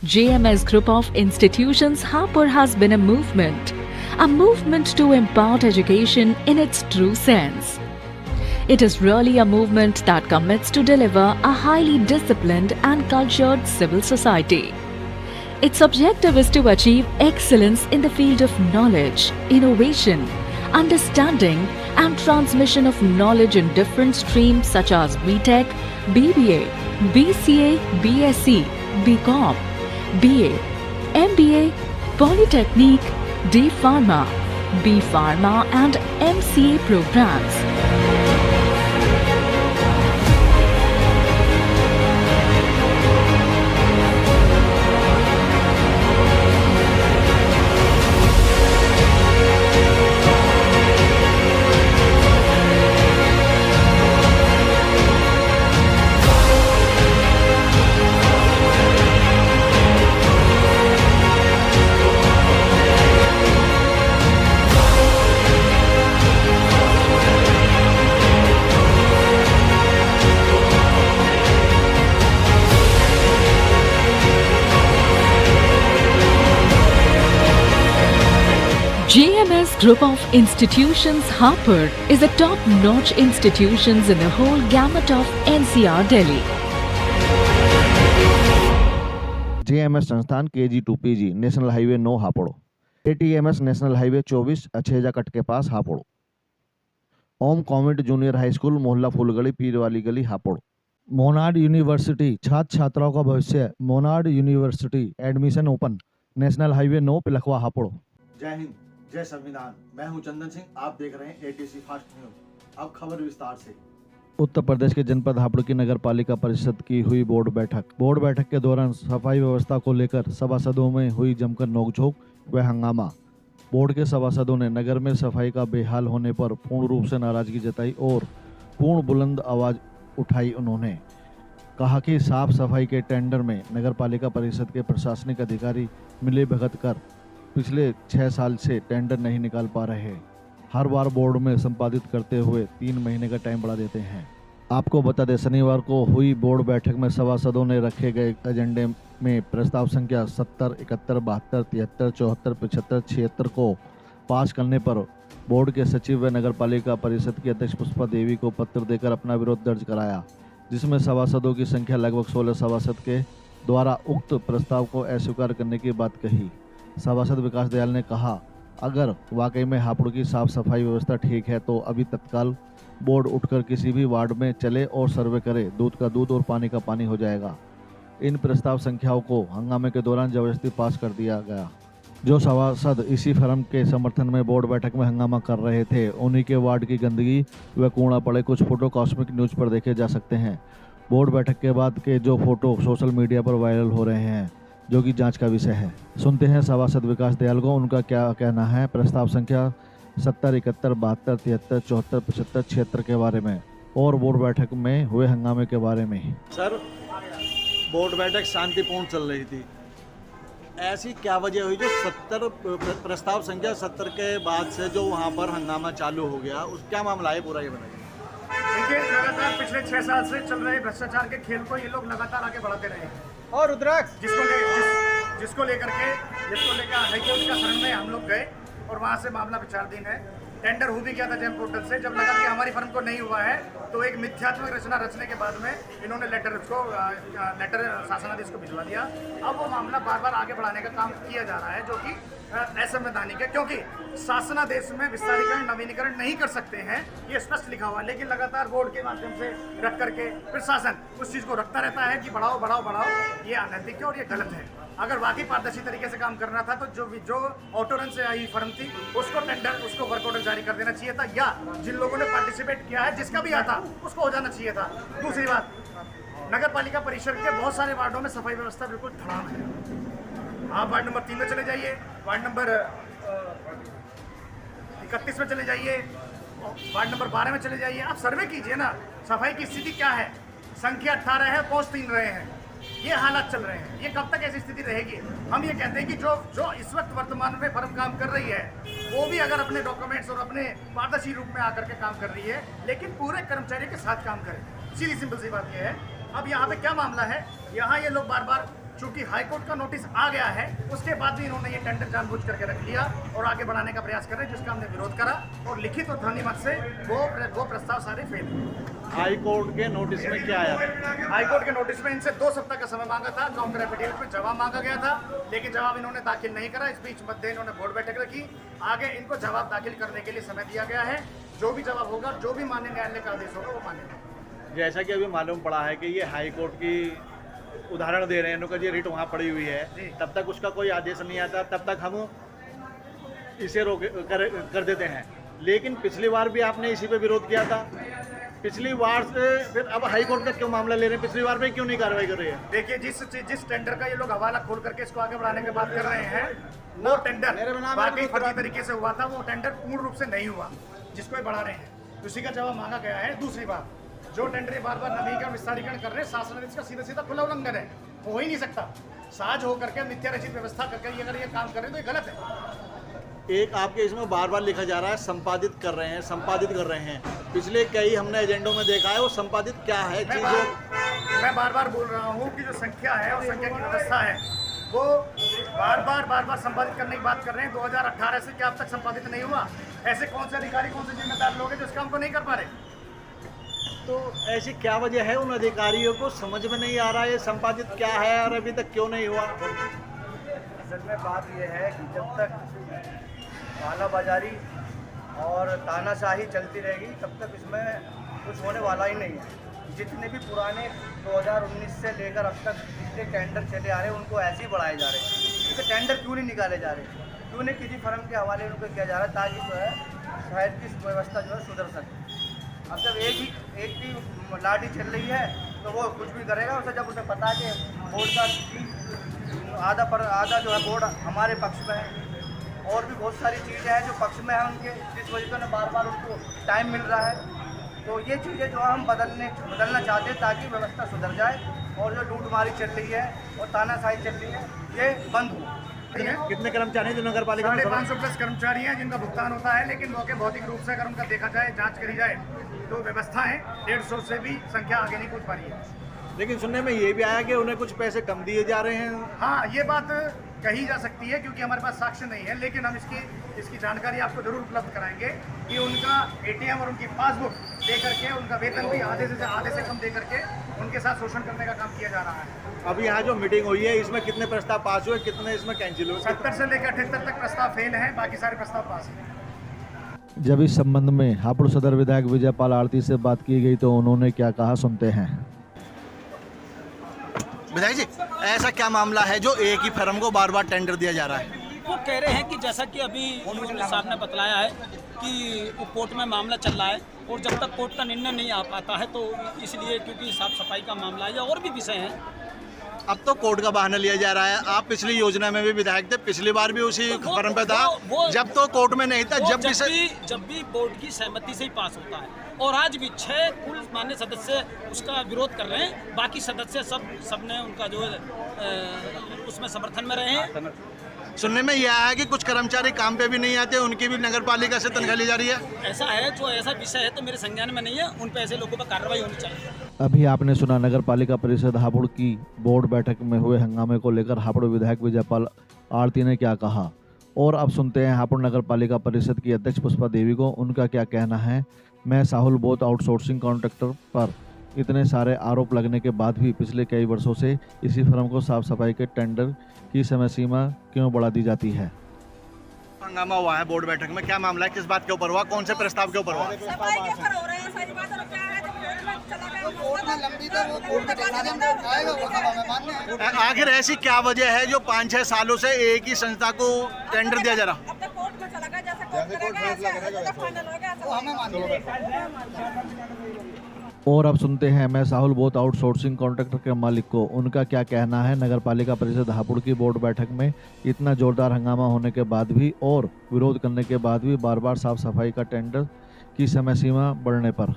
JMS Group of Institutions Hapur has been a movement to impart education in its true sense. It is really a movement that commits to deliver a highly disciplined and cultured civil society. Its objective is to achieve excellence in the field of knowledge, innovation, understanding and transmission of knowledge in different streams such as BTech, BBA, BCA, BSc, BCom, BA, MBA, Polytechnic, D Pharma, B Pharma and MCA programs. JMS Group of Institutions Hapur is a top-notch institution in the whole gamut of NCR Delhi. JMS संस्थान KG to PG national highway 9 Hapur, ATMS national highway 24 Achheja cut के पास Hapur, Om convent junior high school मोहल्ला फूलगली पीर वाली गली Hapur, Monod university छात्र छात्राओं का भविष्य, Monod university admission open, national highway 9 Pilkhuwa Hapur. जय हिंद, जय संविधान। मैं हूं चंदन सिंह, आप देख रहे हैं ATC फास्ट न्यूज। अब खबर विस्तार से। उत्तर प्रदेश के जनपद हापुड़ की नगर पालिका परिषद की हुई बोर्ड बैठक के दौरान सफाई व्यवस्था को लेकर सभासदों में हुई जमकर नोकझोंक व हंगामा। बोर्ड के सभासदों ने नगर में सफाई का बेहाल होने पर पूर्ण रूप से नाराजगी जताई और पूर्ण बुलंद आवाज उठाई। उन्होंने कहा कि साफ सफाई के टेंडर में नगर पालिका परिषद के प्रशासनिक अधिकारी मिले भगत कर पिछले 6 साल से टेंडर नहीं निकाल पा रहे। हर बार बोर्ड में संपादित करते हुए 3 महीने का टाइम बढ़ा देते हैं। आपको बता दें, शनिवार को हुई बोर्ड बैठक में सभासदों ने रखे गए एजेंडे में प्रस्ताव संख्या 70, 71, 72, 73, 74, 75, 76 को पास करने पर बोर्ड के सचिव व नगर पालिका परिषद की अध्यक्ष पुष्पा देवी को पत्र देकर अपना विरोध दर्ज कराया, जिसमें सभासदों की संख्या लगभग 16 सभासद के द्वारा उक्त प्रस्ताव को अस्वीकार करने की बात कही। सभासद विकास दयाल ने कहा, अगर वाकई में हापुड़ की साफ सफाई व्यवस्था ठीक है तो अभी तत्काल बोर्ड उठकर किसी भी वार्ड में चले और सर्वे करे, दूध का दूध और पानी का पानी हो जाएगा। इन प्रस्ताव संख्याओं को हंगामे के दौरान जबरदस्ती पास कर दिया गया। जो सभासद इसी फर्म के समर्थन में बोर्ड बैठक में हंगामा कर रहे थे, उन्हीं के वार्ड की गंदगी व कूड़ा पड़े कुछ फोटो कॉस्मिक न्यूज पर देखे जा सकते हैं। बोर्ड बैठक के बाद के जो फोटो सोशल मीडिया पर वायरल हो रहे हैं, जो कि जांच का विषय है। सुनते हैं सभासद विकास दयाल को, उनका क्या कहना है प्रस्ताव संख्या 70, 71, 72, 73, 74, 75, 76 के बारे में और बोर्ड बैठक में हुए हंगामे के बारे में। सर, बोर्ड बैठक शांतिपूर्ण चल रही थी। ऐसी क्या वजह हुई जो 70 प्रस्ताव संख्या 70 के बाद से जो वहाँ पर हंगामा चालू हो गया, उस क्या मामला है पूरा, ये बताइए। देखिए, लगातार पिछले 6 साल से चल रहे भ्रष्टाचार के खेल को ये लोग लगातार आगे बढ़ाते रहे और रुद्राक्ष जिसको लेकर हाईकोर्ट का शरण में हम लोग गए और वहाँ से मामला विचाराधीन है। टेंडर हो भी गया था जेम पोर्टल से। जब लगा कि हमारी फर्म को नहीं हुआ है तो एक मिथ्यात्मक रचना रचने के बाद में इन्होंने लेटर शासनादेश को भिजवा दिया। अब वो मामला बार बार आगे बढ़ाने का काम किया जा रहा है, जो कि असंवैधानिक है, क्योंकि शासनादेश में विस्तारीकरण नवीनीकरण नहीं कर सकते हैं, ये स्पष्ट लिखा हुआ है। लेकिन लगातार बोर्ड के माध्यम से रख करके प्रशासन उस चीज़ को रखता रहता है कि बढ़ाओ बढ़ाओ बढ़ाओ। ये अनैतिक है और ये गलत है। अगर वाकई पारदर्शी तरीके से काम करना था तो जो ऑटो रन से आई फर्म थी उसको वर्क ऑर्डर जारी कर देना चाहिए था, या जिन लोगों ने पार्टिसिपेट किया है जिसका भी आता उसको हो जाना चाहिए था। दूसरी बात, नगर पालिका परिषद के बहुत सारे वार्डों में सफाई व्यवस्था बिल्कुल धड़ाम है। आप वार्ड नंबर 3 में चले जाइए, वार्ड नंबर 31 में चले जाइए, वार्ड नंबर 12 में चले जाइए, आप सर्वे कीजिए ना, सफाई की स्थिति क्या है। संख्या 18 है, पहुंच 3 रहे हैं, ये हालात चल रहे हैं। ये कब तक ऐसी स्थिति रहेगी? हम ये कहते हैं कि जो इस वक्त वर्तमान में फर्म काम कर रही है, वो भी अगर अपने डॉक्यूमेंट्स और अपने पारदर्शी रूप में आकर के काम कर रही है, लेकिन पूरे कर्मचारियों के साथ काम करे। सीधी सिंपल सी बात ये है। अब यहाँ पे क्या मामला है, यहाँ ये लोग बार बार चूंकि हाईकोर्ट का नोटिस आ गया है, उसके बाद भी इन्होंने ये टेंडर जानबूझ करके रख लिया और आगे बढ़ाने का प्रयास कर रहे हैं, जिसका हमने विरोध करा और लिखित और ध्वनि मत से वो प्रस्ताव सारे फेल हुए। हाई कोर्ट के नोटिस में क्या आया? हाईकोर्ट के नोटिस में इनसे 2 सप्ताह का समय मांगा था, काउंटर एफिडेविट में जवाब मांगा गया था, लेकिन जवाब इन्होंने दाखिल नहीं करा। इस बीच मध्य इन्होंने बोर्ड बैठक रखी, आगे इनको जवाब दाखिल करने के लिए समय दिया गया है। जो भी जवाब होगा, जो भी माननीय न्यायालय का आदेश होगा, वो मानेगा। जैसा कि अभी मालूम पड़ा है कि ये हाई कोर्ट की उदाहरण दे रहे हैं, इनका ये रिट वहाँ पड़ी हुई है, तब तक उसका कोई आदेश नहीं आता, तब तक हम इसे रोक कर देते हैं। लेकिन पिछली बार भी आपने इसी पे विरोध किया था, पिछली बार से फिर अब हाई कोर्ट का क्यों मामला ले रहे हैं? पिछली बार में क्यों नहीं कार्रवाई कर रही है? देखिए, जिस टेंडर का ये लोग हवाला खोल करके इसको आगे बढ़ाने की बात कर रहे हैं, वो टेंडर बाकी फर्जी तरीके से हुआ था, वो टेंडर पूर्ण रूप से नहीं हुआ, जिसको ये बढ़ा रहे हैं। उसी का जवाब मांगा गया है। दूसरी बात, जो टेंडर बार बार नवीनीकरण विस्तारीकरण कर रहे हैं, शासनादेश का सीधा सीधा खुला उल्लंघन है, हो ही नहीं सकता। साज होकर के मिथ्या रचित व्यवस्था करके अगर ये काम कर रहे हैं तो ये गलत है। एक आपके इसमें बार बार लिखा जा रहा है संपादित कर रहे हैं। पिछले कई हमने एजेंडों में देखा है, वो संपादित क्या है चीज़? मैं बार बार बोल रहा हूँ कि जो संख्या है और संख्या की व्यवस्था है, वो बार बार संपादित करने की बात कर रहे हैं। 2018 से क्या अब तक संपादित नहीं हुआ? ऐसे कौन से अधिकारी, कौन से जिम्मेदार लोग हैं जो इस काम को नहीं कर पा रहे? तो ऐसी क्या वजह है, उन अधिकारियों को समझ में नहीं आ रहा है ये संपादित क्या है और अभी तक क्यों नहीं हुआ? असल में बात यह है कि जब तक कालाबाजारी और तानाशाही चलती रहेगी, तब तक इसमें कुछ होने वाला ही नहीं है। जितने भी पुराने 2019 से लेकर अब तक जितने टेंडर चले आ रहे हैं, उनको ऐसे ही बढ़ाए जा रहे हैं। क्योंकि टेंडर क्यों नहीं निकाले जा रहे, क्यों नहीं किसी फर्म के हवाले उनको किया जा रहा है, ताकि जो है शहर की व्यवस्था जो है सुधर सके। अब जब एक भी लाठी चल रही है तो वो कुछ भी करेगा। उसे जब उसे पता है कि बोर्ड का आधा जो है बोर्ड हमारे पक्ष में है, और भी बहुत सारी चीज़ें हैं जो पक्ष में है उनके, जिस वजह से बार बार उनको टाइम मिल रहा है, तो ये चीज़ें जो हम बदलना चाहते हैं ताकि व्यवस्था सुधर जाए और जो लूटमारी चल रही है और तानाशाही चल रही है, ये बंद हो। कितने कर्मचारी हैं जो नगर पालिका में? 550 प्लस कर्मचारी हैं जिनका भुगतान होता है, लेकिन मौके भौतिक रूप से अगर उनका देखा जाए, जांच करी जाए, तो व्यवस्था है 150 से भी संख्या आगे नहीं पहुंच पा रही है। लेकिन सुनने में ये भी आया कि उन्हें कुछ पैसे कम दिए जा रहे हैं। हाँ, ये बात कही जा सकती है, क्योंकि हमारे पास साक्ष्य नहीं है, लेकिन हम इसकी जानकारी आपको जरूर उपलब्ध कराएंगे कि उनका एटीएम और उनकी पासबुक दे करके उनका वेतन भी आधे से कम दे करके उनके साथ शोषण करने का काम किया जा रहा है। अभी यहाँ जो मीटिंग हुई है, इसमें कितने प्रस्ताव पास हुए, कितने इसमें कैंसिल हुए? 70 से लेकर 78 तक प्रस्ताव फेल है, बाकी सारे प्रस्ताव पास हैं। जब इस संबंध में हापुड़ सदर विधायक विजयपाल आरती से बात की गई तो उन्होंने क्या कहा, सुनते हैं। विधायक जी, ऐसा क्या मामला है जो एक ही फर्म को बार बार टेंडर दिया जा रहा है? वो कह रहे हैं कि जैसा कि अभी मुख्यमंत्री साहब ने बतलाया है कि वो कोर्ट में मामला चल रहा है, और जब तक कोर्ट का निर्णय नहीं आ पाता है, तो इसलिए क्योंकि साफ सफाई का मामला है या और भी विषय हैं। अब तो कोर्ट का बहाना लिया जा रहा है। आप पिछली योजना में भी विधायक थे, पिछली बार भी उसी फर्म पे था, जब तो कोर्ट में नहीं था, जब भी बोर्ड की सहमति से ही पास होता है। और आज भी 6 कुल मान्य सदस्य उसका विरोध कर रहे हैं, बाकी सदस्य सबने उनका जो है उसमें समर्थन में रहे हैं। सुनने में यह आया है कि कुछ कर्मचारी काम पे भी नहीं आते, उनकी भी नगर पालिका से तनख्वाह ली जा रही है। ऐसा है, जो ऐसा विषय है तो मेरे संज्ञान में नहीं है, उन पे ऐसे लोगों पर कार्रवाई होनी चाहिए। अभी आपने सुना नगर पालिका परिषद हापुड़ की बोर्ड बैठक में हुए हंगामे को लेकर हापुड़ विधायक विजयपाल आरती ने क्या कहा, और अब सुनते हैं हापुड़ नगर पालिका परिषद की अध्यक्ष पुष्पा देवी को, उनका क्या कहना है। मैं साहुल बोथ आउटसोर्सिंग कॉन्ट्रैक्टर पर इतने सारे आरोप लगने के बाद भी पिछले कई वर्षों से इसी फर्म को साफ सफाई के टेंडर की समय सीमा क्यों बढ़ा दी जाती है। हंगामा हुआ है बोर्ड बैठक में, क्या मामला है, किस बात के ऊपर हुआ, कौन से प्रस्ताव के ऊपर हुआ? सफाई के ऊपर हो रहे हैं, सारी बात। और क्या है, जब कोर्ट में चला गया, कोर्ट में लंबी था, वो कोर्ट में चला गया, आएगा वो सब हमें मान्य है। आखिर ऐसी क्या वजह है जो 5-6 सालों से एक ही संस्था को टेंडर दिया जा रहा? अब तक कोर्ट में चला गया, जैसे कोर्ट करेगा फाइनल हो गया, वो हमें मान्य है। और अब सुनते हैं मैं साहुल बोथ आउटसोर्सिंग कॉन्ट्रैक्टर के मालिक को, उनका क्या कहना है। नगर पालिका परिषद हापुड़ की बोर्ड बैठक में इतना जोरदार हंगामा होने के बाद भी और विरोध करने के बाद भी बार बार साफ सफाई का टेंडर की समय सीमा बढ़ने पर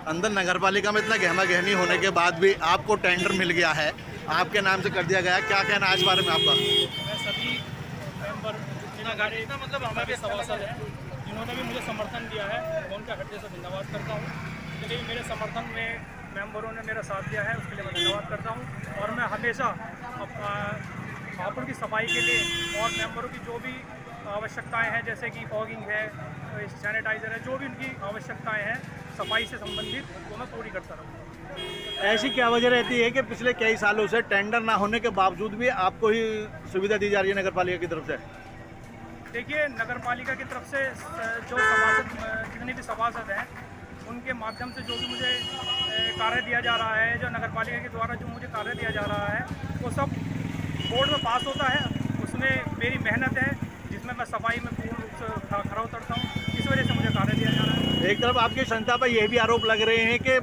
अंदर नगर पालिका में इतना गहमा गहमी होने के बाद भी आपको टेंडर मिल गया है, आपके नाम से कर दिया गया, क्या कहना है इस बारे में आपका? मैं सभी मेंबर जितना मतलब हमारे सभासद हैं, जिन्होंने भी मुझे समर्थन दिया है, मैं उनका हृदय से धन्यवाद करता हूँ। क्योंकि मेरे समर्थन में मेंबरों ने मेरा साथ दिया है, उसके लिए मैं धन्यवाद करता हूँ। और मैं हमेशा हापुड़ की सफाई के लिए और मेंबरों की जो भी आवश्यकताएं हैं, जैसे कि फॉगिंग है, सैनिटाइज़र है, जो भी उनकी आवश्यकताएं हैं सफाई से संबंधित, वो मैं पूरी करता रहूँगा। ऐसी क्या वजह रहती है कि पिछले कई सालों से टेंडर ना होने के बावजूद भी आपको ही सुविधा दी जा रही है नगर पालिका की तरफ से? देखिए, नगर पालिका की तरफ से जो सभासद, जितने भी सभासद हैं, उनके माध्यम से जो भी मुझे कार्य दिया जा रहा है, जो नगर पालिका के द्वारा जो मुझे कार्य दिया जा रहा है, वो सब बोर्ड में पास होता है। उसमें मेरी मेहनत है, जिसमें मैं सफाई में पूर्ण रूप से खरा उतरता हूँ। इस वजह से मुझे कार्य दिया जा रहा है। एक तरफ आपकी संस्था पर यह भी आरोप लग रहे हैं कि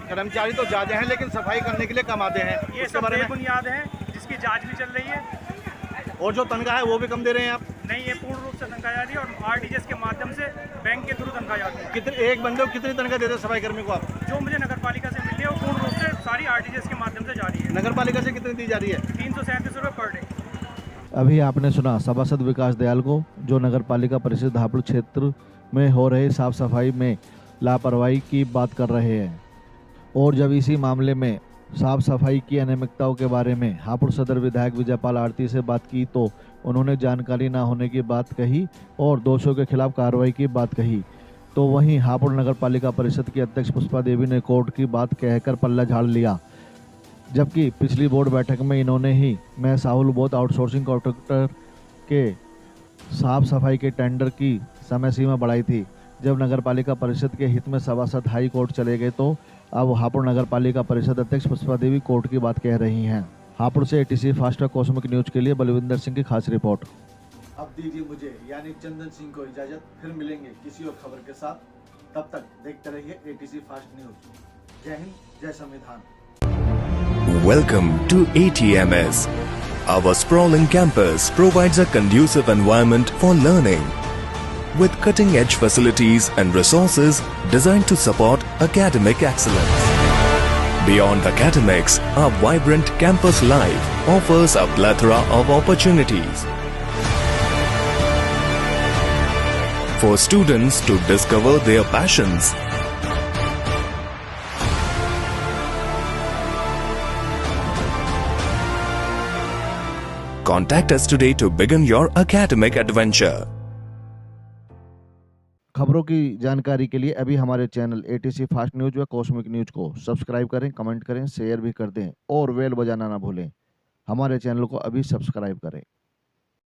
कर्मचारी तो ज़्यादा हैं लेकिन सफाई करने के लिए कम आते हैं, ये उसके सब बारे में? बेबुनियाद है, जिसकी जांच भी चल रही है। और जो तनख्वाह है वो भी कम दे रहे हैं आप? नहीं, ये पूर्ण रूप से तनख्वाह जाती है और आरटीजीएस के माध्यम से बैंक के थ्रू तनख्वाह जाती है। कितने एक बंदे को कितनी तनख्वाह देते हैं सफाई कर्मी को आप? जो मुझे नगर पालिका से मिली है वो पूर्ण रूप से सारी आरटीजीएस के माध्यम से जारी है। नगर पालिका से कितनी दी जा रही है? 337 रुपये पर डे। अभी आपने सुना सभासद विकास दयाल को, जो नगर पालिका परिषद हापुड़ क्षेत्र में हो रहे साफ सफाई में लापरवाही की बात कर रहे हैं। और जब इसी मामले में साफ सफाई की अनियमितताओं के बारे में हापुड़ सदर विधायक विजयपाल आरती से बात की तो उन्होंने जानकारी न होने की बात कही और दोषियों के खिलाफ कार्रवाई की बात कही। तो वहीं हापुड़ नगर पालिका परिषद की अध्यक्ष पुष्पा देवी ने कोर्ट की बात कहकर पल्ला झाड़ लिया, जबकि पिछली बोर्ड बैठक में इन्होंने ही मैं साहुल बोध आउटसोर्सिंग कॉन्ट्रैक्टर के साफ सफाई के टेंडर की समय सीमा बढ़ाई थी। जब नगर पालिका परिषद के हित में सभासद हाई कोर्ट चले गए तो अब हापुड़ नगर पालिका परिषद अध्यक्ष पुष्पा देवी कोर्ट की बात कह रही हैं। हापुड़ से एटीसी फास्ट कॉस्मिक न्यूज के लिए बलविंदर सिंह की खास रिपोर्ट। अब दीजिए मुझे यानी चंदन सिंह को इजाजत, फिर मिलेंगे किसी और खबर के साथ। तब तक देखते रहिए एटीसी फास्ट न्यूज। जय हिंद, जय संविधान। Welcome to ATMS. Our sprawling campus provides a conducive environment for learning, with cutting-edge facilities and resources designed to support academic excellence. Beyond academics, our vibrant campus life offers a plethora of opportunities for students to discover their passions. Contact us today to begin your academic adventure. खबरों की जानकारी के लिए अभी हमारे channel ATC fast news व cosmic news को subscribe करें, कमेंट करें, शेयर भी कर दें और बेल बजाना ना भूलें। हमारे चैनल को अभी सब्सक्राइब करें।